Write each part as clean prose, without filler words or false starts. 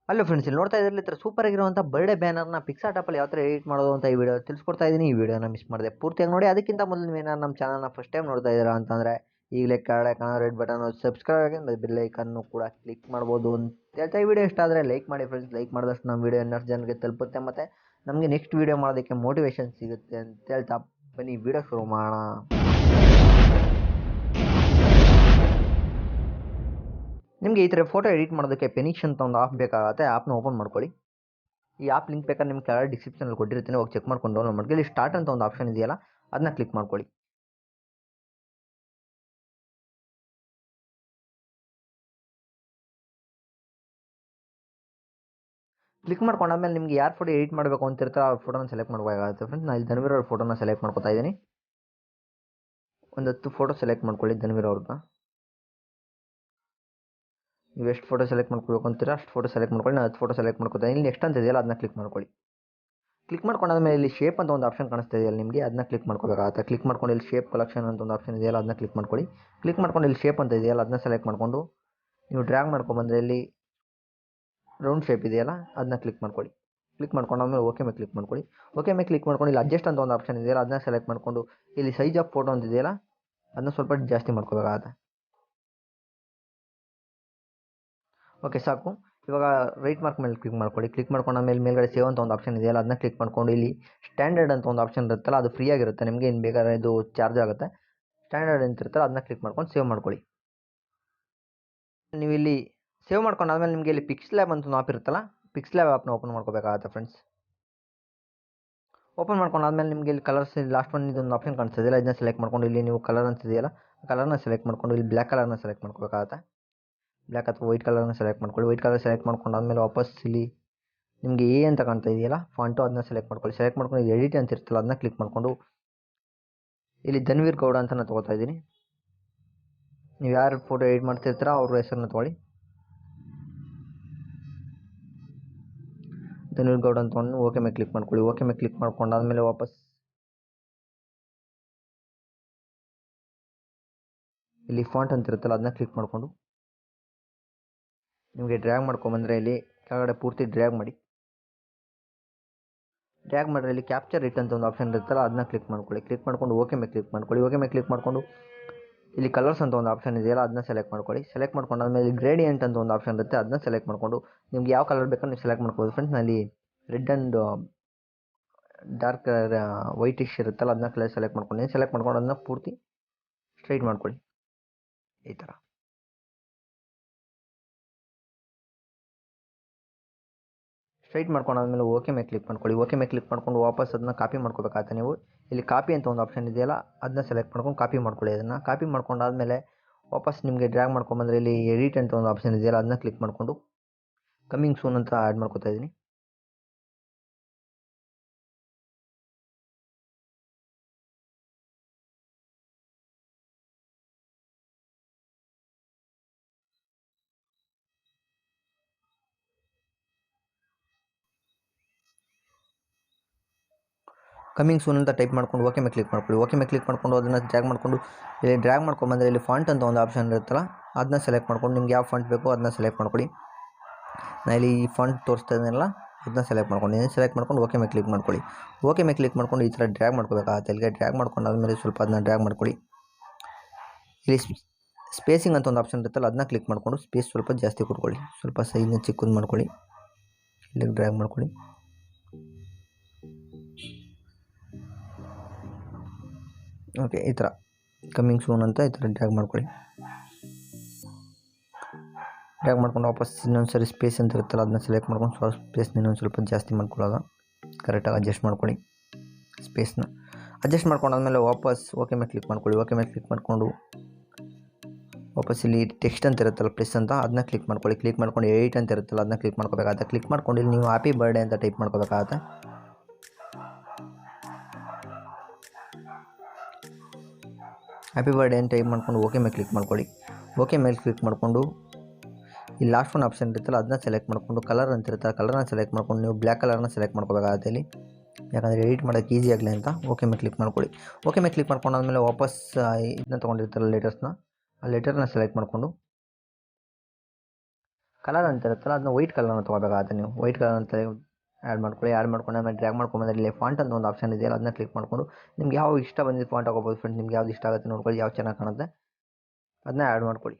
Hello friends, ಇಲ್ಲಿ ನೋಡ್ತಾ ಇದ್ರಲ್ಲಿ ಸೂಪರ್ ಆಗಿರುವಂಥ ಬರ್ಡೇ ಬ್ಯಾನರ್ನ ಪಿಕ್ಸಾರ್ಟ್ ಆಪಲ್ಲಿ ಯಾವ ಥರ ಎಡಿಟ್ ಮಾಡೋದು ಅಂತ ಈ ವಿಡಿಯೋ ತಿಳಿಸ್ಕೊಡ್ತಾ ಇದ್ದೀನಿ. ಈ ವಿಡಿಯೋನ ಮಿಸ್ ಮಾಡಿದೆ ಪೂರ್ತಿಯಾಗಿ ನೋಡಿ. ಅದಕ್ಕಿಂತ ಮೊದಲು ನೀವೇನಾದ್ರು ನಮ್ಮ ಚಾನಲ್ನ ಫಸ್ಟ್ ಟೈಮ್ ನೋಡ್ತಾ ಇದ್ದೀರಾ ಅಂತಂದರೆ ಈಗಲೇ ಕೆಳಗಡೆ ಕಾಣೋ ರೆಡ್ ಬಟನ್ ಸಬ್ಸ್ಕ್ರೈಬ್ ಆಗಿ ಬೆಲ್ ಐಕನ್ನು ಕೂಡ ಕ್ಲಿಕ್ ಮಾಡ್ಬೋದು ಅಂತ ಹೇಳ್ತಾ, ಈ ವಿಡಿಯೋ ಇಷ್ಟ ಆದರೆ ಲೈಕ್ ಮಾಡಿ ಫ್ರೆಂಡ್ಸ್. ಲೈಕ್ ಮಾಡಿದಷ್ಟು ನಮ್ಮ ವಿಡಿಯೋ ಇನ್ನಷ್ಟು ಜನರಿಗೆ ತಲುಪುತ್ತೆ ಮತ್ತು ನಮಗೆ ನೆಕ್ಸ್ಟ್ ವಿಡಿಯೋ ಮಾಡೋದಕ್ಕೆ ಮೋಟಿವೇಶನ್ ಸಿಗುತ್ತೆ ಅಂತ ಹೇಳ್ತಾ ಬನ್ನಿ ವಿಡಿಯೋ ಶುರು ಮಾಡೋಣ. ನಿಮಗೆ ಈ ಥರ ಫೋಟೋ ಎಡಿಟ್ ಮಾಡೋದಕ್ಕೆ ಪೆನಿಕ್ಸ್ ಅಂತ ಒಂದು ಆಪ್ ಬೇಕಾಗುತ್ತೆ. ಆ್ಯಪ್ನ ಓಪನ್ ಮಾಡ್ಕೊಳ್ಳಿ. ಈ ಆ್ಯಪ್ ಲಿಂಕ್ ಬೇಕಾದ್ರೆ ನಿಮ್ಗೆ ಕೆಳಗಡೆ ಡಿಸ್ಕ್ರಿಪ್ಷನಲ್ಲಿ ಕೊಟ್ಟಿರ್ತೀನಿ, ಹೋಗಿ ಚೆಕ್ ಮಾಡ್ಕೊಂಡು ಡೌನ್ಲೋಡ್ ಮಾಡ್ಕೊಳ್ಳಿ. ಇಲ್ಲಿ ಸ್ಟಾರ್ಟ್ ಅಂತ ಒಂದು ಆಪ್ಷನ್ ಇದೆಯಲ್ಲ, ಅದನ್ನ ಕ್ಲಿಕ್ ಮಾಡ್ಕೊಳ್ಳಿ. ಕ್ಲಿಕ್ ಮಾಡ್ಕೊಂಡಾದ್ಮೇಲೆ ನಿಮ್ಗೆ ಯಾರು ಫೋಟೋ ಎಡಿಟ್ ಮಾಡಬೇಕು ಅಂತಿರ್ತಾರೆ ಆ ಫೋಟೋನ ಸೆಲೆಕ್ಟ್ ಮಾಡಬೇಕಾಗುತ್ತೆ ಫ್ರೆಂಡ್ಸ್. ನಾನು ಇಲ್ಲಿ ಧನ್ವೀರ್ ಅವ್ರ ಫೋಟೋನ ಸೆಲೆಕ್ಟ್ ಮಾಡ್ಕೊತಾ ಇದ್ದೀನಿ. ಒಂದು 10 ಫೋಟೋ ಸೆಲೆಕ್ಟ್ ಮಾಡ್ಕೊಳ್ಳಿ ಧನ್ವೀರ್ ಅವ್ರನ್ನ. ನೀವು ಎಷ್ಟು ಫೋಟೋ ಸೆಲೆಕ್ಟ್ ಮಾಡ್ಕೋಬೇಕು ಅಂತೀರಾ ಅಷ್ಟು ಫೋಟೋ ಸೆಲೆಕ್ಟ್ ಮಾಡ್ಕೊಳ್ಳಿ. ನಾನು 10 ಫೋಟೋ ಸೆಲೆಕ್ಟ್ ಮಾಡ್ಕೊತಾ ಇಲ್ಲಿ ನೆಕ್ಸ್ಟ್ ಅಂತ ಇದೆಯಲ್ಲ, ಅದನ್ನ ಕ್ಲಿಕ್ ಮಾಡ್ಕೊಳ್ಳಿ. ಕ್ಲಿಕ್ ಮಾಡ್ಕೊಂಡಾದ್ಮೇಲೆ ಇಲ್ಲಿ ಶೇಪ್ ಅಂತ ಒಂದು ಆಪ್ಷನ್ ಕಾಣಿಸ್ತಾ ಇದೆಯಲ್ಲ ನಿಮಗೆ, ಅದನ್ನ ಕ್ಲಿಕ್ ಮಾಡ್ಕೋಬೇಕಾಗುತ್ತೆ. ಕ್ಲಿಕ್ ಮಾಡ್ಕೊಂಡು ಇಲ್ಲಿ ಶೇಪ್ ಕಲೆಕ್ಷನ್ ಅಂತ ಒಂದು ಆಪ್ಷನ್ ಇದೆಯಲ್ಲ, ಅದನ್ನ ಕ್ಲಿಕ್ ಮಾಡ್ಕೊಳ್ಳಿ. ಕ್ಲಿಕ್ ಮಾಡ್ಕೊಂಡು ಇಲ್ಲಿ ಶೇಪ್ ಅಂತ ಇದೆಯಲ್ಲ, ಅದನ್ನ ಸೆಲೆಕ್ಟ್ ಮಾಡಿಕೊಂಡು ನೀವು ಡ್ರ್ಯಾಗ್ ಮಾಡ್ಕೊಂಬಂದರೆ ಇಲ್ಲಿ ರೌಂಡ್ ಶೇಪ್ ಇದೆಯಲ್ಲ, ಅದನ್ನ ಕ್ಲಿಕ್ ಮಾಡ್ಕೊಳ್ಳಿ. ಕ್ಲಿಕ್ ಮಾಡ್ಕೊಂಡಾದ್ಮೇಲೆ ಓಕೆ ಮೇಲೆ ಕ್ಲಿಕ್ ಮಾಡ್ಕೊಳ್ಳಿ. ಓಕೆ ಮೇಲೆ ಕ್ಲಿಕ್ ಮಾಡ್ಕೊಂಡು ಇಲ್ಲಿ ಅಡ್ಜಸ್ಟ್ ಅಂತ ಒಂದು ಆಪ್ಷನ್ ಇದೆಯಲ್ಲ, ಅದನ್ನ ಸೆಲೆಕ್ಟ್ ಮಾಡಿಕೊಂಡು ಇಲ್ಲಿ ಸೈಜ್ ಆಫ್ ಫೋಟೋ ಅಂತ ಇದೆಯಲ್ಲ, ಅದನ್ನ ಸ್ವಲ್ಪ ಜಾಸ್ತಿ ಮಾಡ್ಕೋಬೇಕಾಗುತ್ತೆ. ಓಕೆ ಸಾಕು. ಇವಾಗ ರೈಟ್ ಮಾರ್ಕ್ ಮೇಲೆ ಕ್ಲಿಕ್ ಮಾಡ್ಕೊಳ್ಳಿ. ಕ್ಲಿಕ್ ಮಾಡ್ಕೊಂಡಾದ್ಮೇಲೆ ಮೇಲ್ಗಡೆ ಸೇವ್ ಅಂತ ಒಂದು ಆಪ್ಷನ್ ಇದೆಯಲ್ಲ, ಅದನ್ನ ಕ್ಲಿಕ್ ಮಾಡ್ಕೊಂಡು ಇಲ್ಲಿ ಸ್ಟ್ಯಾಂಡರ್ಡ್ ಅಂತ ಒಂದು ಆಪ್ಷನ್ ಇರುತ್ತಲ್ಲ, ಅದು ಫ್ರೀ ಆಗಿರುತ್ತೆ. ನಿಮಗೆ ಏನು ಬೇಕಾದ್ರೆ ಇದು ಚಾರ್ಜ್ ಆಗುತ್ತೆ. ಸ್ಟ್ಯಾಂಡರ್ಡ್ ಅಂತ ಇರುತ್ತಲ್ಲ, ಅದನ್ನ ಕ್ಲಿಕ್ ಮಾಡ್ಕೊಂಡು ಸೇವ್ ಮಾಡ್ಕೊಳ್ಳಿ. ನೀವು ಇಲ್ಲಿ ಸೇವ್ ಮಾಡ್ಕೊಂಡಾದ್ಮೇಲೆ ನಿಮಗೆ ಇಲ್ಲಿ ಪಿಕ್ಸ್ಲ್ಯಾಬ್ ಅಂತ ಒಂದು ಆಪ್ ಇರುತ್ತಲ್ಲ, ಪಿಕ್ಸ್ಲ್ಯಾಬ್ ಆ್ಯಪ್ನ ಓಪನ್ ಮಾಡ್ಕೋಬೇಕಾಗುತ್ತೆ ಫ್ರೆಂಡ್ಸ್. ಓಪನ್ ಮಾಡ್ಕೊಂಡಾದ್ಮೇಲೆ ನಿಮಗೆ ಇಲ್ಲಿ ಕಲರ್ಸ್ ಲಾಸ್ಟ್ ಒನ್ ಇದೊಂದು ಆಪ್ಷನ್ ಕಾಣಿಸ್ತಿದೆಯಲ್ಲ, ಇದನ್ನ ಸೆಲೆಕ್ಟ್ ಮಾಡ್ಕೊಂಡು ಇಲ್ಲಿ ನೀವು ಕಲರ್ ಅಂತಿದೆಯಲ್ಲ, ಕಲರ್ನ ಸೆಲೆಕ್ಟ್ ಮಾಡ್ಕೊಂಡು ಇಲ್ಲಿ ಬ್ಲ್ಯಾಕ್ ಕಲರ್ನ ಸೆಲೆಕ್ಟ್ ಮಾಡ್ಕೋಬೇಕಾಗುತ್ತೆ. ಬ್ಲ್ಯಾಕ್ ಅಥವಾ ವೈಟ್ ಕಲರ್ನ ಸೆಲೆಕ್ಟ್ ಮಾಡ್ಕೊಳ್ಳಿ. ವೈಟ್ ಕಲರ್ ಸೆಲೆಕ್ಟ್ ಮಾಡ್ಕೊಂಡಾದ್ಮೇಲೆ ವಾಪಸ್ ಇಲ್ಲಿ ನಿಮಗೆ ಎ ಅಂತ ಕಾಣ್ತಾ ಇದೆಯಲ್ಲ ಫಾಂಟು, ಅದನ್ನ ಸೆಲೆಕ್ಟ್ ಮಾಡ್ಕೊಳ್ಳಿ. ಸೆಲೆಕ್ಟ್ ಮಾಡ್ಕೊಂಡು ಇಲ್ಲಿ ಎಡಿಟ್ ಅಂತ ಇರ್ತಲ್ಲ, ಅದನ್ನ ಕ್ಲಿಕ್ ಮಾಡಿಕೊಂಡು ಇಲ್ಲಿ ಧನ್ವೀರ್ ಗೌಡ ಅಂತ ನಾನು ತೊಗೋತಾ ಇದ್ದೀನಿ. ನೀವು ಯಾರು ಫೋಟೋ ಎಡಿಟ್ ಮಾಡ್ತಿರ್ತೀರ ಅವ್ರ ಹೆಸರನ್ನ ತೊಗೊಳ್ಳಿ. ಧನ್ವೀರ್ ಗೌಡ ಅಂತ ತೊಗೊಂಡು ಓಕೆ ಮೇಲೆ ಕ್ಲಿಕ್ ಮಾಡ್ಕೊಳ್ಳಿ. ಓಕೆ ಮೇಲೆ ಕ್ಲಿಕ್ ಮಾಡ್ಕೊಂಡಾದ್ಮೇಲೆ ವಾಪಸ್ ಇಲ್ಲಿ ಫಾಂಟ್ ಅಂತ ಇರುತ್ತಲ್ಲ, ಅದನ್ನ ಕ್ಲಿಕ್ ಮಾಡಿಕೊಂಡು ನಿಮಗೆ ಡ್ರ್ಯಾಗ್ ಮಾಡ್ಕೊಂಬಂದರೆ ಇಲ್ಲಿ ಕೆಳಗಡೆ ಪೂರ್ತಿ ಡ್ರ್ಯಾಗ್ ಮಾಡಿ. ಡ್ರ್ಯಾಗ್ ಮಾಡಿದ್ರೆ ಇಲ್ಲಿ ಕ್ಯಾಪ್ಚರ್ ಇಟ್ ಅಂತ ಒಂದು ಆಪ್ಷನ್ ಇರುತ್ತಲ್ಲ, ಅದನ್ನ ಕ್ಲಿಕ್ ಮಾಡ್ಕೊಳ್ಳಿ. ಕ್ಲಿಕ್ ಮಾಡ್ಕೊಂಡು ಓಕೆ ಮೇಲೆ ಕ್ಲಿಕ್ ಮಾಡ್ಕೊಳ್ಳಿ. ಓಕೆ ಮೇಲೆ ಕ್ಲಿಕ್ ಮಾಡಿಕೊಂಡು ಇಲ್ಲಿ ಕಲರ್ಸ್ ಅಂತ ಒಂದು ಆಪ್ಷನ್ ಇದೆಯಲ್ಲ, ಅದನ್ನ ಸೆಲೆಕ್ಟ್ ಮಾಡ್ಕೊಳ್ಳಿ. ಸೆಲೆಕ್ಟ್ ಮಾಡ್ಕೊಂಡಾದ್ಮೇಲೆ ಗ್ರೇಡಿಯಂಟ್ ಅಂತ ಒಂದು ಆಪ್ಷನ್ ಇರುತ್ತೆ, ಅದನ್ನ ಸೆಲೆಕ್ಟ್ ಮಾಡಿಕೊಂಡು ನಿಮ್ಗೆ ಯಾವ ಕಲರ್ ಬೇಕೋ ನೀವು ಸೆಲೆಕ್ಟ್ ಮಾಡ್ಬೋದು ಫ್ರೆಂಡ್ಸ್. ನಲ್ಲಿ red and dark colour whitish ಇರುತ್ತಲ್ಲ, ಅದನ್ನ ಕಲರ್ ಸೆಲೆಕ್ಟ್ ಮಾಡ್ಕೊಂಡು ಅದನ್ನ ಪೂರ್ತಿ ಸ್ಟ್ರೈಟ್ ಮಾಡ್ಕೊಳ್ಳಿ ಈ ಥರ. ಸ್ಟ್ರೈಟ್ ಮಾಡ್ಕೊಂಡಾದ್ಮೇಲೆ ಓಕೆ ಮೇಲೆ ಕ್ಲಿಕ್ ಮಾಡ್ಕೊಳ್ಳಿ. ಓಕೆ ಮೇಲೆ ಕ್ಲಿಕ್ ಮಾಡ್ಕೊಂಡು ವಾಪಸ್ ಅದನ್ನ ಕಾಪಿ ಮಾಡ್ಕೋಬೇಕಾಗುತ್ತೆ. ನೀವು ಇಲ್ಲಿ ಕಾಪಿ ಅಂತ ಒಂದು ಆಪ್ಷನ್ ಇದೆಯಲ್ಲ, ಅದನ್ನ ಸೆಲೆಕ್ಟ್ ಮಾಡ್ಕೊಂಡು ಕಾಪಿ ಮಾಡ್ಕೊಳ್ಳಿ. ಅದನ್ನು ಕಾಪಿ ಮಾಡ್ಕೊಂಡಾದ್ಮೇಲೆ ವಾಪಸ್ ನಿಮಗೆ ಡ್ರ್ಯಾಗ್ ಮಾಡ್ಕೊಂಬಂದರೆ ಇಲ್ಲಿ ಎಡಿಟ್ ಅಂತ ಒಂದು ಆಪ್ಷನ್ ಇದೆಯಲ್ಲ, ಅದನ್ನ ಕ್ಲಿಕ್ ಮಾಡಿಕೊಂಡು ಕಮ್ಮಿಂಗ್ ಸೂನ್ ಅಂತ ಆ್ಯಡ್ ಮಾಡ್ಕೊತಾ ಇದ್ದೀನಿ. ಕಮ್ಮಿಂಗ್ ಸೂನ್ ಅಂತ ಟೈಪ್ ಮಾಡ್ಕೊಂಡು ಓಕೆ ಮೇಲೆ ಕ್ಲಿಕ್ ಮಾಡ್ಕೊಳ್ಳಿ. ಓಕೆ ಮೇಲೆ ಕ್ಲಿಕ್ ಮಾಡ್ಕೊಂಡು ಅದನ್ನು ಡ್ರ್ಯಾಗ್ ಮಾಡಿಕೊಂಡು ಇಲ್ಲಿ ಡ್ರ್ಯಾಗ್ ಮಾಡ್ಕೊಂಬಂದರೆ ಇಲ್ಲಿ ಫಾಂಟ್ ಅಂತ ಒಂದು ಆಪ್ಷನ್ ಇರುತ್ತಲ್ಲ, ಅದನ್ನ ಸೆಲೆಕ್ಟ್ ಮಾಡ್ಕೊಂಡು ನಿಮ್ಗೆ ಯಾವ ಫಾಂಟ್ ಬೇಕೋ ಅದನ್ನ ಸೆಲೆಕ್ಟ್ ಮಾಡ್ಕೊಳ್ಳಿ. ನಾನು ಇಲ್ಲಿ ಈ ಫಾಂಟ್ ತೋರಿಸ್ತಾ ಇದ್ದೀನಲ್ಲ, ಅದನ್ನ ಸೆಲೆಕ್ಟ್ ಮಾಡ್ಕೊಂಡು ಸೆಲೆಕ್ಟ್ ಮಾಡ್ಕೊಂಡು ಓಕೆ ಮೇಲೆ ಕ್ಲಿಕ್ ಮಾಡ್ಕೊಳ್ಳಿ. ಓಕೆ ಮೇಲೆ ಕ್ಲಿಕ್ ಮಾಡ್ಕೊಂಡು ಈ ಥರ ಡ್ರ್ಯಾಗ್ ಮಾಡ್ಕೋಬೇಕಾಗುತ್ತೆ. ಇಲ್ಲಿಗೆ ಡ್ರ್ಯಾಗ್ ಮಾಡ್ಕೊಂಡಾದ್ಮೇಲೆ ಸ್ವಲ್ಪ ಅದನ್ನ ಡ್ರ್ಯಾಗ್ ಮಾಡ್ಕೊಳ್ಳಿ. ಇಲ್ಲಿ ಸ್ಪೇಸಿಂಗ್ ಅಂತ ಒಂದು ಆಪ್ಷನ್ ಇರುತ್ತಲ್ಲ, ಅದನ್ನ ಕ್ಲಿಕ್ ಮಾಡಿಕೊಂಡು ಸ್ಪೇಸ್ ಸ್ವಲ್ಪ ಜಾಸ್ತಿ ಕೊಟ್ಕೊಳ್ಳಿ. ಸ್ವಲ್ಪ ಸೈಜ್ನ ಚಿಕ್ಕದು ಮಾಡ್ಕೊಳ್ಳಿ. ಇಲ್ಲಿಗೆ ಡ್ರ್ಯಾಗ್ ಮಾಡ್ಕೊಳ್ಳಿ. ಓಕೆ ಈ ಥರ ಕಮ್ಮಿಂಗ್ ಸೂನ್ ಅಂತ ಈ ಥರ ಡ್ರ್ಯಾಗ್ ಮಾಡ್ಕೊಳ್ಳಿ. ಡ್ರ್ಯಾಗ್ ಮಾಡ್ಕೊಂಡು ವಾಪಸ್ ಇನ್ನೊಂದು ಸರಿ ಸ್ಪೇಸ್ ಅಂತ ಇರುತ್ತಲ್ಲ, ಅದನ್ನ ಸೆಲೆಕ್ಟ್ ಮಾಡ್ಕೊಂಡು ಸ್ಪೇಸ್ನ ಇನ್ನೊಂದು ಸ್ವಲ್ಪ ಜಾಸ್ತಿ ಮಾಡ್ಕೊಳ್ಳೋದು. ಕರೆಕ್ಟಾಗಿ ಅಡ್ಜಸ್ಟ್ ಮಾಡ್ಕೊಳ್ಳಿ. ಸ್ಪೇಸ್ನ ಅಡ್ಜಸ್ಟ್ ಮಾಡ್ಕೊಂಡಾದ್ಮೇಲೆ ವಾಪಸ್ ಓಕೆ ಮೇಲೆ ಕ್ಲಿಕ್ ಮಾಡ್ಕೊಳ್ಳಿ. ಓಕೆ ಮೇಲೆ ಕ್ಲಿಕ್ ಮಾಡಿಕೊಂಡು ವಾಪಸ್ ಇಲ್ಲಿ ಟೆಕ್ಸ್ಟ್ ಅಂತ ಇರುತ್ತಲ್ಲ ಪ್ಲಸ್ ಅಂತ, ಅದನ್ನ ಕ್ಲಿಕ್ ಮಾಡ್ಕೊಳ್ಳಿ. ಕ್ಲಿಕ್ ಮಾಡ್ಕೊಂಡು ಎಡಿಟ್ ಅಂತ ಇರುತ್ತಲ್ಲ, ಅದನ್ನ ಕ್ಲಿಕ್ ಮಾಡ್ಕೋಬೇಕಾಗುತ್ತೆ. ಕ್ಲಿಕ್ ಮಾಡ್ಕೊಂಡು ಇಲ್ಲಿ ನೀವು ಹ್ಯಾಪಿ ಬರ್ಡೇ ಅಂತ ಟೈಪ್ ಮಾಡ್ಕೋಬೇಕಾಗುತ್ತೆ. ಹ್ಯಾಪಿ ಬರ್ಡೇ ಅಂತ ಟೈಪ್ ಮಾಡ್ಕೊಂಡು ಓಕೆ ಮೇಲೆ ಕ್ಲಿಕ್ ಮಾಡ್ಕೊಳ್ಳಿ. ಓಕೆ ಮೇಲೆ ಕ್ಲಿಕ್ ಮಾಡಿಕೊಂಡು ಈ ಲಾಸ್ಟ್ ಒನ್ ಆಪ್ಷನ್ ಇರುತ್ತಲ್ಲ, ಅದನ್ನ ಸೆಲೆಕ್ಟ್ ಮಾಡಿಕೊಂಡು ಕಲರ್ ಅಂತ ಇರುತ್ತೆ, ಕಲರ್ನ ಸೆಲೆಕ್ಟ್ ಮಾಡ್ಕೊಂಡು ನೀವು ಬ್ಲ್ಯಾಕ್ ಕಲರ್ನ ಸೆಲೆಕ್ಟ್ ಮಾಡ್ಕೋಬೇಕಾಗುತ್ತೆ ಇಲ್ಲಿ, ಯಾಕಂದರೆ ಎಡಿಟ್ ಮಾಡೋಕ್ಕೆ ಈಸಿ ಆಗಲಿ ಅಂತ. ಓಕೆ ಮೇಲೆ ಕ್ಲಿಕ್ ಮಾಡ್ಕೊಳ್ಳಿ. ಓಕೆ ಮೇಲೆ ಕ್ಲಿಕ್ ಮಾಡ್ಕೊಂಡಾದ್ಮೇಲೆ ವಾಪಸ್ ಇದನ್ನ ತೊಗೊಂಡಿರ್ತಾರಲ್ಲ ಲೆಟರ್ಸ್ನ, ಆ ಲೆಟರ್ನ ಸೆಲೆಕ್ಟ್ ಮಾಡಿಕೊಂಡು ಕಲರ್ ಅಂತ ಇರುತ್ತಲ್ಲ ಅದನ್ನ ವೈಟ್ ಕಲರ್ನ ತೊಗೋಬೇಕಾಗುತ್ತೆ. ನೀವು ವೈಟ್ ಕಲರ್ ಅಂತ ಆ್ಯಡ್ ಮಾಡ್ಕೊಳ್ಳಿ. ಆ್ಯಡ್ ಮಾಡ್ಕೊಂಡು ಆಮೇಲೆ ಡ್ರ್ಯಾಗ್ ಮಾಡ್ಕೊಂಬಂದ್ರೆ ಇಲ್ಲಿ ಫಾಂಟ್ ಅಂತ ಒಂದು ಆಪ್ಷನ್ ಇದೆಯಲ್ಲ ಅದನ್ನ ಕ್ಲಿಕ್ ಮಾಡಿಕೊಂಡು ನಿಮ್ಗೆ ಯಾವ ಇಷ್ಟ ಬಂದಿದ್ದು ಫಾಂಟ್ ಹಾಕೋಬೋದು ಫ್ರೆಂಡ್ಸ್. ನಿಮ್ಗೆ ಯಾವ್ದು ಇಷ್ಟ ಆಗುತ್ತೆ ನೋಡ್ಕೊಳ್ಳಿ, ಯಾವ ಚೆನ್ನಾಗಿ ಕಾಣುತ್ತೆ ಅದನ್ನ ಆ್ಯಡ್ ಮಾಡ್ಕೊಳ್ಳಿ.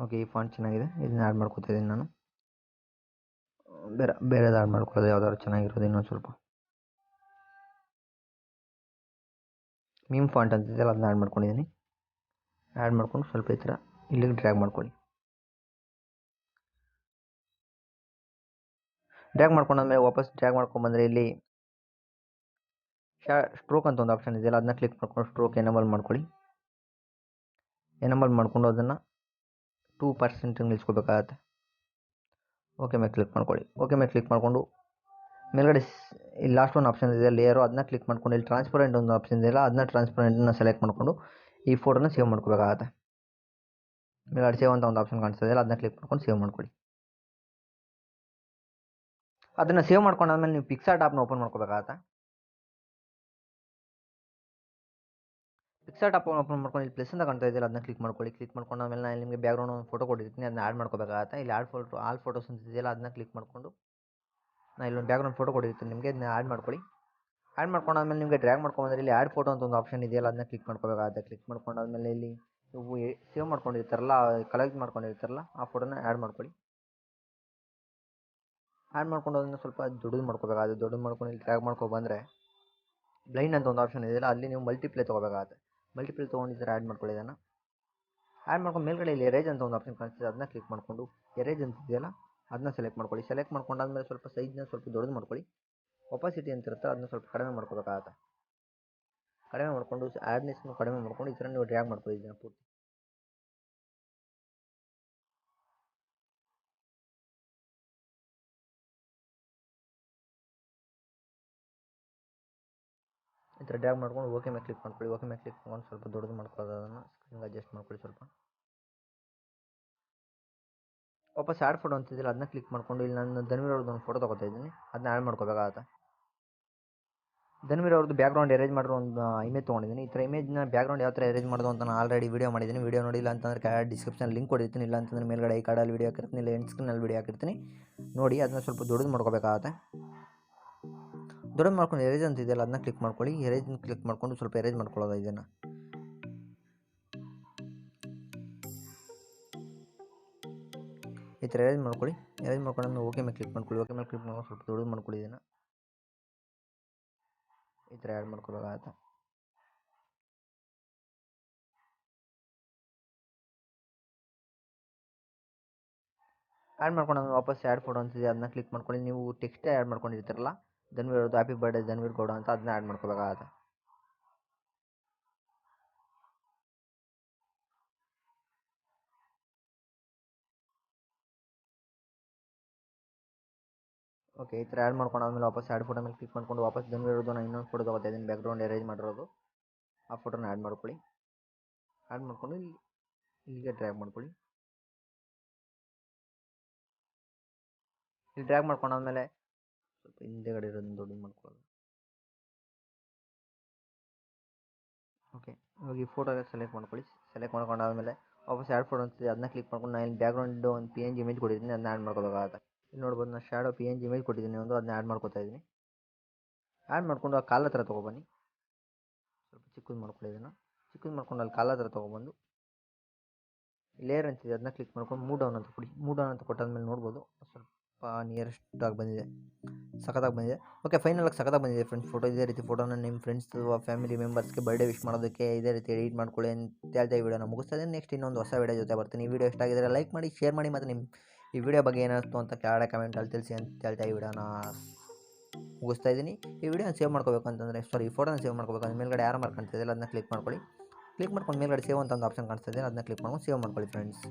ಓಕೆ, ಈ ಫಾಂಟ್ ಚೆನ್ನಾಗಿದೆ, ಇದನ್ನ ಆ್ಯಡ್ ಮಾಡ್ಕೊತಿದ್ದೀನಿ ನಾನು. ಬೇರೆದು ಆ್ಯಡ್ ಮಾಡ್ಕೊಳ್ಳೋದು ಯಾವ್ದಾದ್ರು ಚೆನ್ನಾಗಿರೋದು ಇನ್ನೊಂದು ಸ್ವಲ್ಪ ಮೀಮ್ ಫಾಂಟ್ ಅಂತಿದೆಯಲ್ಲ ಅದನ್ನ ಆ್ಯಡ್ ಮಾಡ್ಕೊಂಡಿದ್ದೀನಿ. ಆ್ಯಡ್ ಮಾಡ್ಕೊಂಡು ಸ್ವಲ್ಪ ಈ ಥರ ಇಲ್ಲಿಗೆ ಡ್ರ್ಯಾಗ್ ಮಾಡ್ಕೊಳ್ಳಿ. ಡ್ರ್ಯಾಗ್ ಮಾಡ್ಕೊಂಡಾದ್ಮೇಲೆ ವಾಪಸ್ ಡ್ರ್ಯಾಗ್ ಮಾಡ್ಕೊಂಬಂದರೆ ಇಲ್ಲಿ ಸ್ಟ್ರೋಕ್ ಅಂತ ಒಂದು ಆಪ್ಷನ್ ಇದೆಯಲ್ಲ ಅದನ್ನ ಕ್ಲಿಕ್ ಮಾಡ್ಕೊಂಡು ಸ್ಟ್ರೋಕ್ ಎನೇಬಲ್ ಮಾಡ್ಕೊಳ್ಳಿ. ಎನೇಬಲ್ ಮಾಡ್ಕೊಂಡು ಅದನ್ನು 2% ನಿಲ್ಲಿಸ್ಕೋಬೇಕಾಗತ್ತೆ. ಓಕೆ ಮೇಲೆ ಕ್ಲಿಕ್ ಮಾಡ್ಕೊಳ್ಳಿ. ಓಕೆ ಮೇಲೆ ಕ್ಲಿಕ್ ಮಾಡಿಕೊಂಡು ಮೇಲ್ಗಡೆ ಇಲ್ಲಿ ಲಾಸ್ಟ್ ಒಂದು ಆಪ್ಷನ್ ಇದೆ ಲೇಯರು, ಅದನ್ನ ಕ್ಲಿಕ್ ಮಾಡ್ಕೊಂಡು ಇಲ್ಲಿ ಟ್ರಾನ್ಸ್ಪರೆಂಟ್ ಒಂದು ಆಪ್ಷನ್ ಇದೆಯಲ್ಲ ಅದನ್ನ ಟ್ರಾನ್ಸ್ಪರೆಂಟ್ನ ಸೆಲೆಕ್ಟ್ ಮಾಡಿಕೊಂಡು ಈ ಫೋಟೋನ ಸೇವ್ ಮಾಡ್ಕೋಬೇಕಾಗತ್ತೆ. ಮೇಲ್ಗಡೆ ಸೇವ್ ಅಂತ ಒಂದು ಆಪ್ಷನ್ ಕಾಣಿಸ್ತಿದೆಯಲ್ಲ ಅದನ್ನ ಕ್ಲಿಕ್ ಮಾಡ್ಕೊಂಡು ಸೇವ್ ಮಾಡ್ಕೊಳ್ಳಿ. ಅದನ್ನು ಸೇವ್ ಮಾಡ್ಕೊಂಡಾದ್ಮೇಲೆ ನೀವು ಪಿಕ್ಸಾರ್ಟ್ ಆ್ಯಪ್ನ ಓಪನ್ ಮಾಡ್ಕೋಬೇಕಾಗತ್ತೆ. ಪಿಕ್ಸಾರ್ಟ್ ಆ್ಯಪ್ ಓಪನ್ ಮಾಡ್ಕೊಂಡು ಇಲ್ಲಿ ಪ್ಲಸ್ ಅಂತ ಕಾಣ್ತಾ ಇದೆಯಲ್ಲ ಅದನ್ನ ಕ್ಲಿಕ್ ಮಾಡ್ಕೊಳ್ಳಿ. ಕ್ಲಿಕ್ ಮಾಡ್ಕೊಂಡು ಆಮೇಲೆ ನಾನು ನಿಮಗೆ ಬ್ಯಾಕ್ಗ್ರೌಂಡ್ ಒಂದು ಫೋಟೋ ಕೊಟ್ಟಿರ್ತೀನಿ, ಅದನ್ನ ಆ್ಯಡ್ ಮಾಡ್ಕೋಬೇಕಾಗತ್ತೆ. ಇಲ್ಲಿ ಆಲ್ ಫೋಟೋಸ್ ಅಂತ ಇದೆಯಲ್ಲ ಅದನ್ನ ಕ್ಲಿಕ್ ಮಾಡಿಕೊಂಡು ನಾನು ಇಲ್ಲೊಂದು ಬ್ಯಾಕ್ಗ್ರೌಂಡ್ ಫೋಟೋ ಕೊಟ್ಟಿರ್ತೀನಿ ನಿಮಗೆ, ಅದನ್ನ ಆ್ಯಡ್ ಮಾಡ್ಕೊಳ್ಳಿ. ಆ್ಯಡ್ ಮಾಡ್ಕೊಂಡಾದ್ಮೇಲೆ ನಿಮಗೆ ಡ್ರ್ಯಾಗ್ ಮಾಡ್ಕೊಂಡ್ರೆ ಇಲ್ಲಿ ಆ್ಯಡ್ ಫೋಟೋ ಅಂತ ಒಂದು ಆಪ್ಷನ್ ಇದೆಯಲ್ಲ ಅದನ್ನ ಕ್ಲಿಕ್ ಮಾಡ್ಕೋಬೇಕಾಗುತ್ತೆ. ಕ್ಲಿಕ್ ಮಾಡ್ಕೊಂಡಾದ್ಮೇಲೆ ಇಲ್ಲಿ ನೀವು ಸೇವ್ ಮಾಡ್ಕೊಂಡಿರ್ತಾರಲ್ಲ, ಕಲೆಕ್ಟ್ ಮಾಡ್ಕೊಂಡಿರ್ತಾರಲ್ಲ ಆ ಫೋಟೋನ ಆ್ಯಡ್ ಮಾಡ್ಕೊಳ್ಳಿ. ಆ್ಯಡ್ ಮಾಡ್ಕೊಂಡು ಅದನ್ನು ಸ್ವಲ್ಪ ದೊಡ್ಡದು ಮಾಡ್ಕೋಬೇಕಾಗುತ್ತೆ. ದೊಡ್ಡದು ಮಾಡ್ಕೊಂಡು ಇಲ್ಲಿ ಡ್ರ್ಯಾಗ್ ಮಾಡ್ಕೊಬಂದರೆ ಬ್ಲೈಂಡ್ ಅಂತ ಒಂದು ಆಪ್ಷನ್ ಇದೆಯಲ್ಲ ಅಲ್ಲಿ ನೀವು ಮಲ್ಟಿಪ್ಲೇ ತೊಗೋಬೇಕಾಗುತ್ತೆ. ಮಲ್ಟಿಪ್ಲೇ ತೊಗೊಂಡಿದ್ದರೆ ಆ್ಯಡ್ ಮಾಡ್ಕೊಳ್ಳಿ. ಇದನ್ನು ಆ್ಯಡ್ ಮಾಡ್ಕೊಂಡು ಮೇಲ್ಗಡೆ ಇಲ್ಲಿ ಎರೇಜ್ ಅಂತ ಒಂದು ಆಪ್ಷನ್ ಕಾಣಿಸ್ತಿದೆ, ಅದನ್ನ ಕ್ಲಿಕ್ ಮಾಡಿಕೊಂಡು ಎರೇಜ್ ಅಂತ ಇದೆಯಲ್ಲ ಅದನ್ನ ಸೆಲೆಕ್ಟ್ ಮಾಡ್ಕೊಳ್ಳಿ. ಸೆಲೆಕ್ಟ್ ಮಾಡ್ಕೊಂಡಾದ್ಮೇಲೆ ಸ್ವಲ್ಪ ಸೈಜ್ನ ಸ್ವಲ್ಪ ದೊಡ್ಡದು ಮಾಡ್ಕೊಳ್ಳಿ. ಒಪಾಸಿಟಿ ಅಂತ ಇರುತ್ತೆ ಅದನ್ನ ಸ್ವಲ್ಪ ಕಡಿಮೆ ಮಾಡ್ಕೋಬೇಕಾಗತ್ತೆ. ಕಡಿಮೆ ಮಾಡಿಕೊಂಡು ಆ್ಯಡ್ನೆಸ್ನು ಕಡಿಮೆ ಮಾಡ್ಕೊಂಡು ಈ ಥರ ನೀವು ಡ್ರ್ಯಾಗ್ ಮಾಡ್ಕೊಳ್ಳಿ ಇದನ್ನು ಪೂರ್ತಿ. ಈ ಥರ ಡ್ರ್ಯಾಗ್ ಮಾಡ್ಕೊಂಡು ಓಕೆ ಮೇಲೆ ಕ್ಲಿಕ್ ಮಾಡ್ಕೊಳ್ಳಿ. ಓಕೆ ಮೇಲೆ ಕ್ಲಿಕ್ ಮಾಡ್ಕೊಂಡು ಸ್ವಲ್ಪ ದೊಡ್ಡದು ಮಾಡ್ಕೊಳ್ಳೋದು, ಅದನ್ನು ಸ್ಕ್ರೀನ್ಗೆ ಅಡ್ಜಸ್ಟ್ ಮಾಡ್ಕೊಳ್ಳಿ ಸ್ವಲ್ಪ. ವಾಪಸ್ ಆ್ಯಡ್ ಫೋಟೋ ಅಂತಿದ್ದಿಲ್ಲ ಅದನ್ನ ಕ್ಲಿಕ್ ಮಾಡ್ಕೊಂಡು ಇಲ್ಲಿ ನಾನು ಧನ್ವೀರ್ ಅವ್ರದ್ದು ಒಂದು ಫೋಟೋ ತೊಗೋತಾ ಇದ್ದೀನಿ, ಅದನ್ನ ಆ್ಯಡ್ ಮಾಡ್ಕೋಬೇಕಾಗತ್ತೆ. ಧನ್ವೀರ್ ಅವ್ರದ್ದು ಬ್ಯಾಕ್ಗ್ರೌಂಡ್ ಎರೇಂಜ್ ಮಾಡಿರೋ ಒಂದು ಇಮೇಜ್ ತೊಗೊಂಡಿದ್ದೀನಿ. ಈ ಥರ ಇಮೇಜ್ನ ಬ್ಯಾಕ್ಗ್ರೌಂಡ್ ಯಾವ ಥರ ಎರೇಂಜ್ ಮಾಡೋದು ಅಂತ ನಾನು ಆಲ್ರೆಡಿ ವೀಡಿಯೋ ಮಾಡಿದ್ದೀನಿ. ವೀಡಿಯೋ ನೋಡಿಲ್ಲ ಅಂತಂದರೆ ಡಿಸ್ಕ್ರಿಪ್ಷನ್ ಲಿಂಕ್ ಕೊಡಿರ್ತೀನಿ, ಇಲ್ಲ ಅಂತಂದರೆ ಮೇಲ್ಗಡೆ ಈ ಕಾರ್ಡಲ್ಲಿ ವೀಡಿಯೋ ಹಾಕಿರ್ತೀನಿ, ಇಲ್ಲ ಎಂಡ್ ಸ್ಕ್ರೀನಲ್ಲಿ ವೀಡಿಯೋ ಹಾಕಿರ್ತೀನಿ ನೋಡಿ. ಅದನ್ನ ಸ್ವಲ್ಪ ದೊಡ್ಡದು ಮಾಡ್ಕೋಬೇಕಾಗತ್ತೆ. ದೊಡ್ಡದು ಮಾಡ್ಕೊಂಡು ಎರೇಜ್ ಅಂತ ಇದೆಯಲ್ಲ ಅದನ್ನ ಕ್ಲಿಕ್ ಮಾಡ್ಕೊಳ್ಳಿ. ಎರೇಜ್ನ ಕ್ಲಿಕ್ ಮಾಡ್ಕೊಂಡು ಸ್ವಲ್ಪ ಎರೇಜ್ ಮಾಡ್ಕೊಳ್ಳೋದು ಇದನ್ನು. ಈ ಥರ ಎರೇಂಜ್ ಮಾಡ್ಕೊಳ್ಳಿ. ಎರೇಂಜ್ ಮಾಡ್ಕೊಂಡು ಓಕೆ ಮೇಲೆ ಕ್ಲಿಕ್ ಮಾಡ್ಕೊಳ್ಳಿ. ಓಕೆ ಮೇಲೆ ಕ್ಲಿಕ್ ಮಾಡ್ಕೊಂಡು ಸ್ವಲ್ಪ ದೊಡ್ಡದು ಮಾಡ್ಕೊಳ್ಳಿ ಇದನ್ನು. ಈ ಥರ ಆ್ಯಡ್ ಮಾಡ್ಕೋಬೇಕಾಗತ್ತೆ. ಆ್ಯಡ್ ಮಾಡ್ಕೊಂಡು ವಾಪಸ್ ಆ್ಯಡ್ ಫೋಟೋ ಅಂತಿದೆ ಅದನ್ನ ಕ್ಲಿಕ್ ಮಾಡ್ಕೊಳ್ಳಿ. ನೀವು ಟೆಕ್ಸ್ಟೇ ಆ್ಯಡ್ ಮಾಡ್ಕೊಂಡಿರ್ತೀರಲ್ಲ ಧನ್ವೀರ್ ಅವ್ರದ್ದು ಹ್ಯಾಪಿ ಬರ್ಡೇ ಧನ್ವೀರ್ ಗೌಡ ಅಂತ, ಅದನ್ನ ಆ್ಯಡ್ ಮಾಡ್ಕೋಬೇಕಾಗತ್ತೆ. ಓಕೆ, ಈ ಥರ ಆ್ಯಡ್ ಮಾಡ್ಕೊಂಡಾದ್ಮೇಲೆ ವಾಪಸ್ ಆ್ಯಡ್ ಫೋಟೋ ಮೇಲೆ ಕ್ಲಿಕ್ ಮಾಡ್ಕೊಂಡು ವಾಪಸ್ ಧನ್ವೀರ್ ಅವ್ರದ್ದು ನಾನು ಇನ್ನೊಂದು ಫೋಟೋ ತೊಗೋತಾ ಇದ್ದೀನಿ, ಬ್ಯಾಕ್ಗ್ರೌಂಡ್ ಅರೇಂಜ್ ಮಾಡಿರೋದು. ಆ ಫೋಟೋನ ಆ್ಯಡ್ ಮಾಡ್ಕೊಳ್ಳಿ. ಆ್ಯಡ್ ಮಾಡ್ಕೊಂಡು ಇಲ್ಲಿಗೆ ಡ್ರ್ಯಾಗ್ ಮಾಡ್ಕೊಳ್ಳಿ. ಇಲ್ಲಿ ಡ್ರ್ಯಾಗ್ ಮಾಡ್ಕೊಂಡಾದ್ಮೇಲೆ ಸ್ವಲ್ಪ ಹಿಂದೆಗಡೆ ಇರೋದನ್ನ ದೊಡ್ಡದು ಮಾಡ್ಕೊಳ್ಳೋದು. ಓಕೆ, ಇವಾಗ ಈ ಫೋಟೋಗೆ ಸೆಲೆಕ್ಟ್ ಮಾಡ್ಕೊಳ್ಳಿ. ಸೆಲೆಕ್ಟ್ ಮಾಡ್ಕೊಂಡಾದ್ಮೇಲೆ ವಾಪಸ್ ಆ್ಯಡ್ ಫೋಟೋ ಅಂತಿದೆ ಅದನ್ನ ಕ್ಲಿಕ್ ಮಾಡ್ಕೊಂಡು ನಾನು ಇಲ್ಲಿ ಬ್ಯಾಕ್ಗ್ರೌಂಡ್ ಒಂದು PNG ಇಮೇಜ್ ಕೊಟ್ಟಿದ್ದೀನಿ, ಅದನ್ನ ಆ್ಯಡ್ ಮಾಡ್ಕೋಬೇಕಾಗತ್ತೆ. ಇಲ್ಲಿ ನೋಡ್ಬೋದು ನಾನು ಶ್ಯಾಡೋ PNG ಇಮೇಜ್ ಕೊಟ್ಟಿದ್ದೀನಿ ಒಂದು, ಅದನ್ನ ಆ್ಯಡ್ ಮಾಡ್ಕೋತಾ ಇದ್ದೀನಿ. ಆ್ಯಡ್ ಮಾಡ್ಕೊಂಡು ಆ ಕಾಲ ಹತ್ರ ತೊಗೊಬನ್ನಿ. ಸ್ವಲ್ಪ ಚಿಕ್ಕದು ಮಾಡ್ಕೊಳ್ಳಿ ಇದನ್ನು. ಚಿಕ್ಕದು ಮಾಡ್ಕೊಂಡು ಅಲ್ಲಿ ಕಾಲ ಹತ್ರ ತೊಗೊಬಂದು ಲೇಯರ್ ಅಂತಿದೆ ಅದನ್ನ ಕ್ಲಿಕ್ ಮಾಡ್ಕೊಂಡು ಮೂವ್ ಡೌನ್ ಅಂತ ಕೊಡಿ. ಮೂವ್ ಡೌನ್ ಅಂತ ಕೊಟ್ಟಾದ್ಮೇಲೆ ನೋಡ್ಬೋದು ಸ್ವಲ್ಪ ನಿಯರೆಸ್ಟ್ ಆಗಿ ಬಂದಿದೆ, ಸಖತ್ತಾಗಿ ಬಂದಿದೆ. ಓಕೆ, ಫೈನಲಾಗಿ ಸಖತ್ತಾಗಿ ಬಂದಿದೆ ಫ್ರೆಂಡ್ಸ್ ಫೋಟೋ. ಇದೇ ರೀತಿ ಫೋಟೋನ ನಿಮ್ಮ ಫ್ರೆಂಡ್ಸ್ ಅಥವಾ ಫ್ಯಾಮಿಲಿ ಮೆಂಬರ್ಸ್ಗೆ ಬರ್ಡೇ ವಿಶ್ ಮಾಡೋದಕ್ಕೆ ಇದೇ ರೀತಿ ಎಡಿಟ್ ಮಾಡ್ಕೊಳ್ಳಿ ಅಂತ ಹೇಳ್ತಾ ಈ ವಿಡಿಯೋನ ಮುಗಿಸ್ತಾ ಇದ್ದೀನಿ. ನೆಕ್ಸ್ಟ್ ಇನ್ನೊಂದು ಹೊಸ ವಿಡಿಯೋ ಜೊತೆ ಬರ್ತೀನಿ. ಈ ವಿಡಿಯೋ ಇಷ್ಟ ಆಗಿದ್ರೆ ಲೈಕ್ ಮಾಡಿ, ಶೇರ್ ಮಾಡಿ, ಮತ್ತು ನಿಮ್ಮ ಈ ವಿಡಿಯೋ ಬಗ್ಗೆ ಏನಿಸ್ತು ಅಂತ ಕೆಳಗಡೆ ಕಮೆಂಟಲ್ಲಿ ತಿಳಿಸಿ ಅಂತ ಹೇಳ್ತಾ ಈ ವಿಡಿಯೋನ ಮುಗಿಸ್ತಾ ಇದ್ದೀನಿ. ಈ ವಿಡಿಯೋನ ಸೇವ್ ಮಾಡ್ಕೋಬೇಕು ಅಂತಂದರೆ ಈ ಫೋಟೋನ ಸೇವ್ ಮಾಡ್ಕೋಬೇಕು ಅಂದ್ರೆ ಮೇಲ್ಗಡೆ ಯಾರು ಮಾರ್ಕ್ ಕಾಣ್ತಿದೆ ಅದನ್ನ ಕ್ಲಿಕ್ ಮಾಡ್ಕೊಳ್ಳಿ. ಕ್ಲಿಕ್ ಮಾಡ್ಕೊಂಡು ಮೇಲ್ಗಡೆ ಸೇವ್ ಅಂತ ಒಂದು ಆಪ್ಷನ್ ಕಾಣಿಸ್ತಿದೆ ಅದನ್ನ ಕ್ಲಿಕ್ ಮಾಡ್ಕೊಂಡು ಸೇವ್ ಮಾಡ್ಕೊಳ್ಳಿ ಫ್ರೆಂಡ್ಸ್.